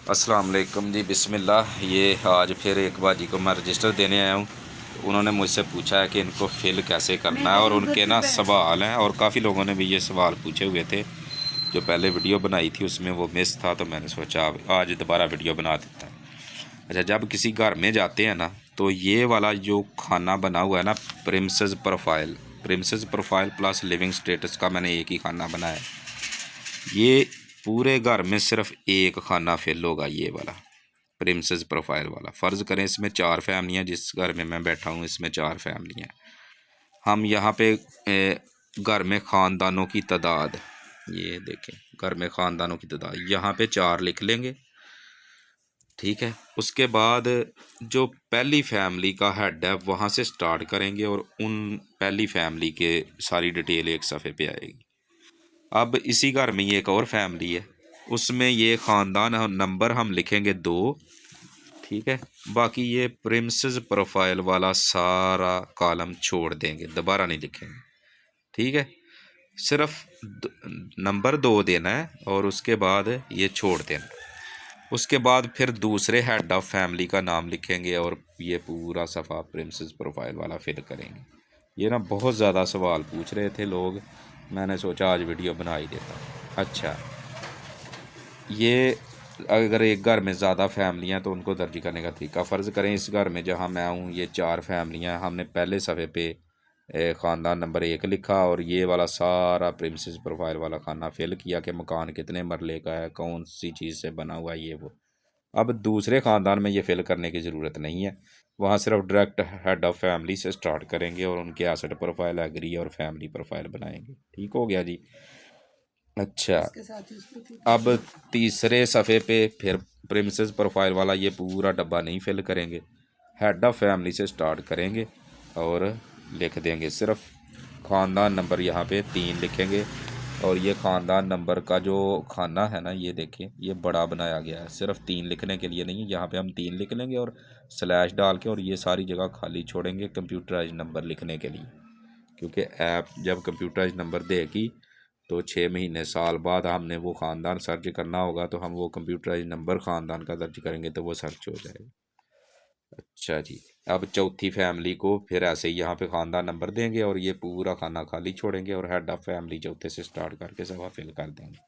अस्सलाम वालेकुम जी, बिस्मिल्लाह। ये आज फिर एक बाजी को मैं रजिस्टर देने आया हूँ। उन्होंने मुझसे पूछा है कि इनको फिल कैसे करना है और उनके ना सवाल हैं, और काफ़ी लोगों ने भी ये सवाल पूछे हुए थे। जो पहले वीडियो बनाई थी उसमें वो मिस था, तो मैंने सोचा अब आज दोबारा वीडियो बना देता हूँ। अच्छा, जब किसी घर में जाते हैं ना, तो ये वाला जो खाना बना हुआ है ना, princess profile plus living status का मैंने एक ही खाना बनाया है। ये पूरे घर में सिर्फ एक खाना फिल होगा, ये वाला प्रिंसेस प्रोफाइल वाला। फ़र्ज़ करें इसमें 4 फैमिलियाँ, जिस घर में मैं बैठा हूँ इसमें 4 फैमिलियाँ। हम यहाँ पे घर में ख़ानदानों की तादाद, ये देखें, घर में ख़ानदानों की तादाद यहाँ पे 4 लिख लेंगे, ठीक है। उसके बाद जो पहली फैमिली का हेड है वहाँ से स्टार्ट करेंगे और उन पहली फैमिली के सारी डिटेल एक सफ़े पे आएगी। अब इसी घर में ये एक और फैमिली है, उसमें ये ख़ानदान नंबर हम लिखेंगे 2, ठीक है। बाकी ये प्रिंसेस प्रोफाइल वाला सारा कॉलम छोड़ देंगे, दोबारा नहीं लिखेंगे, ठीक है। सिर्फ नंबर 2 देना है और उसके बाद ये छोड़ देना। उसके बाद फिर दूसरे हेड ऑफ फैमिली का नाम लिखेंगे और ये पूरा सफ़ा प्रिंसेस प्रोफाइल वाला फिल करेंगे। ये ना बहुत ज़्यादा सवाल पूछ रहे थे लोग, मैंने सोचा आज वीडियो बना ही देता। अच्छा, ये अगर एक घर में ज़्यादा फैमिलियाँ तो उनको दर्ज करने का तरीका, फ़र्ज़ करें इस घर में जहाँ मैं हूँ ये 4 फैमिलियाँ, हमने पहले सफ़े पे ख़ानदान नंबर 1 लिखा और ये वाला सारा प्रिंसेस प्रोफाइल वाला खाना फिल किया कि मकान कितने मरले का है, कौन सी चीज़ से बना हुआ है, ये वो। अब दूसरे ख़ानदान में ये फिल करने की ज़रूरत नहीं है, वहाँ सिर्फ डायरेक्ट हेड ऑफ़ फैमिली से स्टार्ट करेंगे और उनके एसेट प्रोफाइल, एग्री और फैमिली प्रोफाइल बनाएंगे। ठीक हो गया जी। अच्छा, अब तीसरे सफ़े पे फिर प्रिंसेस प्रोफाइल वाला ये पूरा डब्बा नहीं फिल करेंगे, हेड ऑफ़ फैमिली से स्टार्ट करेंगे और लिख देंगे सिर्फ ख़ानदान नंबर, यहाँ पे 3 लिखेंगे। और ये ख़ानदान नंबर का जो खाना है ना, ये देखें, ये बड़ा बनाया गया है, सिर्फ 3 लिखने के लिए नहीं है। यहाँ पे हम 3 लिख लेंगे और स्लैश डाल के, और ये सारी जगह खाली छोड़ेंगे कंप्यूटराइज नंबर लिखने के लिए, क्योंकि ऐप जब कंप्यूटराइज नंबर देगी तो 6 महीने साल बाद हमने वो ख़ानदान सर्च करना होगा, तो हम वो कंप्यूटराइज नंबर ख़ानदान का दर्ज करेंगे तो वो सर्च हो जाएगा। अच्छा जी, अब चौथी फैमिली को फिर ऐसे ही यहाँ पे ख़ानदान नंबर देंगे और ये पूरा खाना खाली छोड़ेंगे और हेड ऑफ़ फैमिली चौथे से स्टार्ट करके सब फिल कर देंगे।